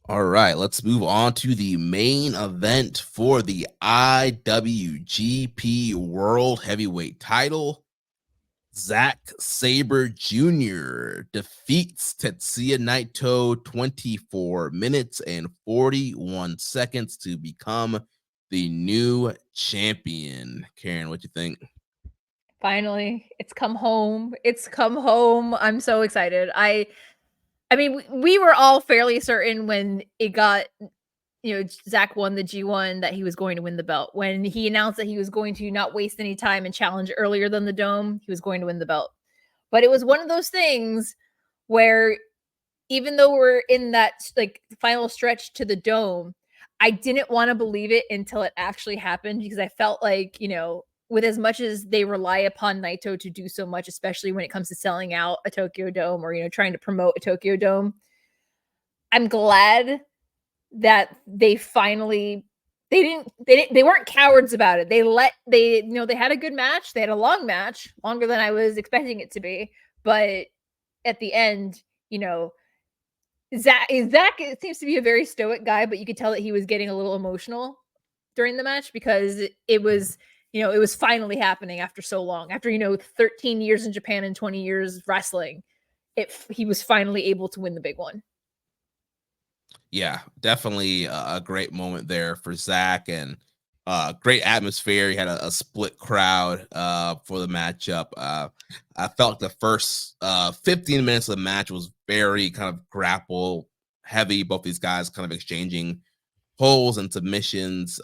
All right, let's move on to the main event for the IWGP World Heavyweight title. Zack Sabre Jr. defeats Tetsuya Naito 24 minutes and 41 seconds to become the new champion. Karen, what you think? Finally, it's come home. It's come home. I'm so excited. I mean, we were all fairly certain when it got, Zach won the G1 that he was going to win the belt. When he announced that he was going to not waste any time and challenge earlier than the Dome, he was going to win the belt. But it was one of those things where even though we're in that like final stretch to the Dome, I didn't want to believe it until it actually happened because I felt like, with as much as they rely upon Naito to do so much, especially when it comes to selling out a Tokyo Dome or, trying to promote a Tokyo Dome, I'm glad that they weren't cowards about it. They had a good match. They had a long match, longer than I was expecting it to be. But at the end, Zach seems to be a very stoic guy, but you could tell that he was getting a little emotional during the match because it was finally happening after so long. After 13 years in Japan and 20 years wrestling, he was finally able to win the big one. Yeah, definitely a great moment there for Zach, and great atmosphere. He had a split crowd for the matchup. I felt the first 15 minutes of the match was very kind of grapple heavy. Both these guys kind of exchanging pulls and submissions.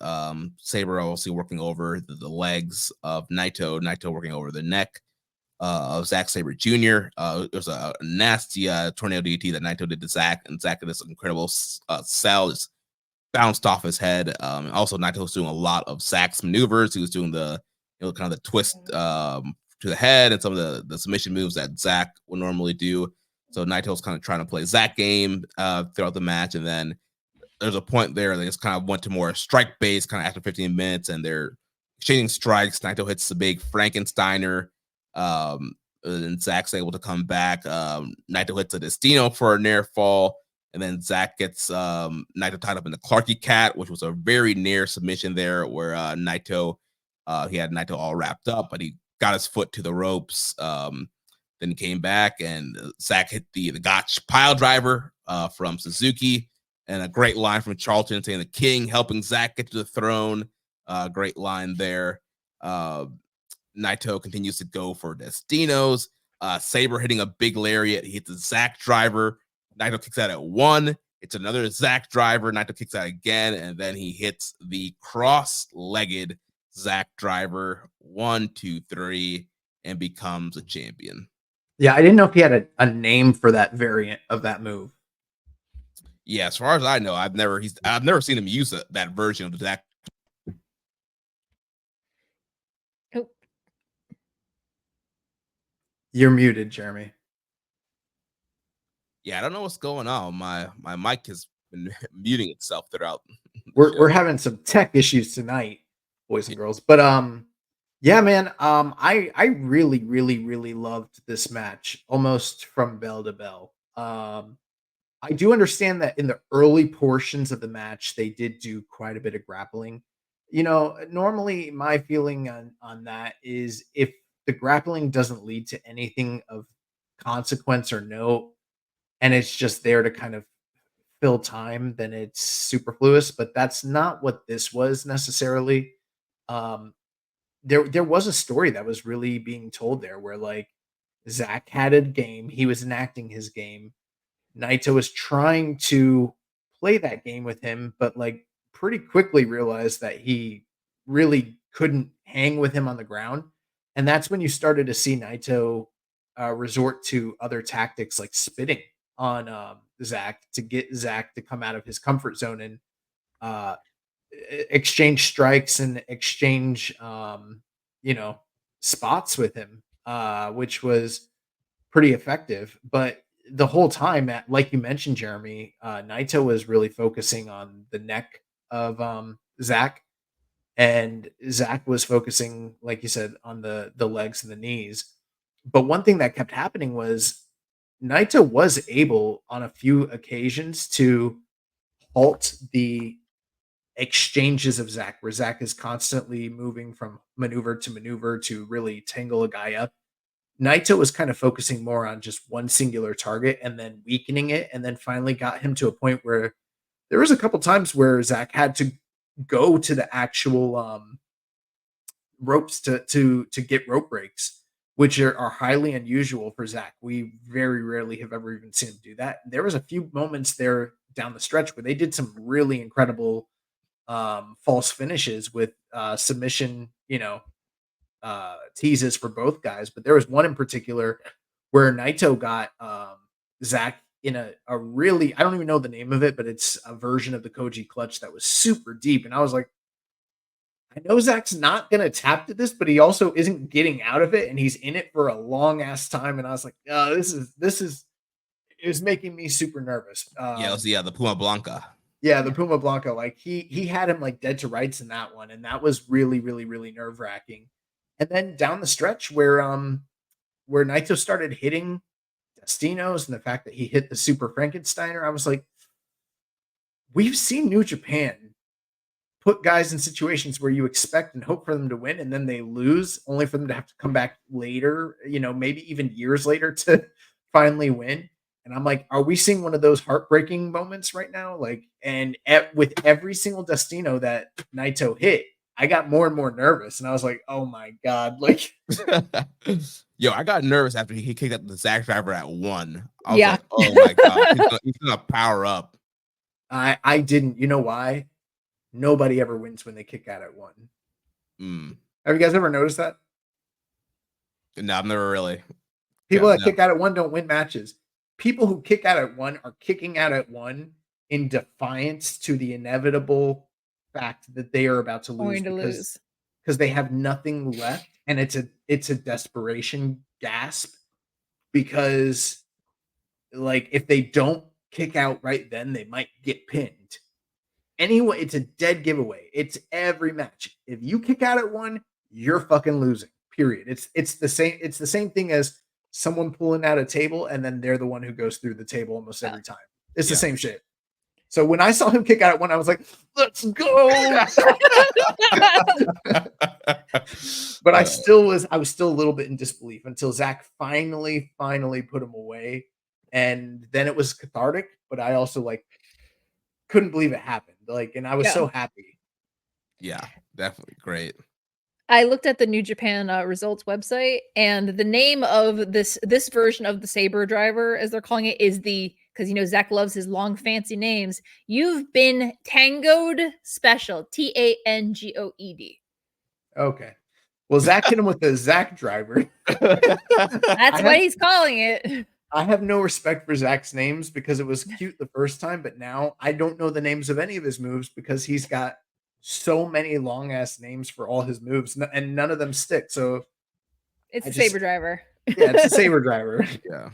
Sabre obviously working over the legs of Naito working over the neck of Zack Sabre Jr. It was a nasty tornado DT that Naito did to Zack, and Zack did this incredible sell, just bounced off his head. Also, Naito was doing a lot of Zack's maneuvers. He was doing the kind of the twist to the head and some of the submission moves that Zack would normally do. So Naito was kind of trying to play Zack game throughout the match, and then there's a point there they just kind of went to more strike base kind of after 15 minutes, and they're exchanging strikes. Naito hits the big Frankensteiner. And Zack's able to come back. Naito hits a Destino for a near fall, and then Zack gets Naito tied up in the Clarky Cat, which was a very near submission there, where Naito he had Naito all wrapped up, but he got his foot to the ropes. Then he came back, and Zack hit the Gotch pile driver from Suzuki, and a great line from Charlton saying the King helping Zack get to the throne. Great line there. Naito continues to go for Destinos. Sabre hitting a big lariat. He hits a Zack driver. Naito kicks out at one. It's another Zack driver. Naito kicks out again, and then he hits the cross-legged Zack driver. 1, 2, 3, and becomes a champion. Yeah, I didn't know if he had a name for that variant of that move. Yeah, as far as I know, I've never seen him use that version of the Zack. Oh, You're muted, Jeremy. Yeah, I don't know what's going on. My mic has been muting itself throughout. We're having some tech issues tonight, boys and girls. But yeah, man. I really, really, really loved this match almost from bell to bell. I do understand that in the early portions of the match, they did do quite a bit of grappling. Normally my feeling on that is if the grappling doesn't lead to anything of consequence or note, and it's just there to kind of fill time, then it's superfluous. But that's not what this was necessarily. Um, there was a story that was really being told there, where like Zack had a game, he was enacting his game. Naito was trying to play that game with him, but like pretty quickly realized that he really couldn't hang with him on the ground. And that's when you started to see Naito resort to other tactics like spitting on Zack to get Zack to come out of his comfort zone and uh, exchange strikes and exchange, you know, spots with him, which was pretty effective. But the whole time, like you mentioned, Jeremy, Naito was really focusing on the neck of Zack, and Zack was focusing, like you said, on the legs and the knees. But one thing that kept happening was Naito was able on a few occasions to halt the exchanges of Zack, where Zack is constantly moving from maneuver to really tangle a guy up. Naito was kind of focusing more on just one singular target and then weakening it, and then finally got him to a point where there was a couple times where Zack had to go to the actual ropes to get rope breaks, which are highly unusual for Zack. We very rarely have ever even seen him do that. There was a few moments there down the stretch where they did some really incredible false finishes with submission, teases for both guys. But there was one in particular where Naito got Zack in a really, I don't even know the name of it, but it's a version of the Koji clutch that was super deep. And I was like, I know Zack's not going to tap to this, but he also isn't getting out of it. And he's in it for a long ass time. And I was like, oh, it was making me super nervous. It was the Puma Blanca. Yeah, the Puma Blanca. Like he had him like dead to rights in that one. And that was really, really, really nerve wracking. And then down the stretch where Naito started hitting Destinos and the fact that he hit the Super Frankensteiner, I was like, we've seen New Japan put guys in situations where you expect and hope for them to win, and then they lose, only for them to have to come back later, maybe even years later to finally win. And I'm like, are we seeing one of those heartbreaking moments right now? Like, and with every single Destino that Naito hit, I got more and more nervous, and I was like, oh my God, like. Yo, I got nervous after he kicked out the Zack Driver at 1. I was Yeah. like, oh my God, he's gonna power up. I didn't. You know why? Nobody ever wins when they kick out at 1. Have you guys ever noticed that? No, I've never really. People that kick out at 1 don't win matches. People who kick out at 1 are kicking out at 1 in defiance to the inevitable fact that they are about to lose because they have nothing left, and it's a desperation gasp, because like if they don't kick out right then, they might get pinned. Anyway, it's a dead giveaway. It's every match. If you kick out at 1, you're fucking losing. Period. It's the same thing as someone pulling out a table and then they're the one who goes through the table almost every time. It's the same shit. So when I saw him kick out at 1, I was like, let's go. But I was still a little bit in disbelief until Zack finally put him away. And then it was cathartic, but I also couldn't believe it happened. And I was so happy. Yeah, definitely great. I looked at the New Japan results website, and the name of this version of the Sabre Driver, as they're calling it, is because Zack loves his long fancy names. You've Been Tangoed Special, Tangoed. Okay. Well, Zack hit him with the Zack Driver. That's what he's calling it. I have no respect for Zack's names because it was cute the first time, but now I don't know the names of any of his moves because he's got so many long ass names for all his moves, and none of them stick. So it's a Sabre Driver. Yeah, it's a Sabre Driver. Yeah.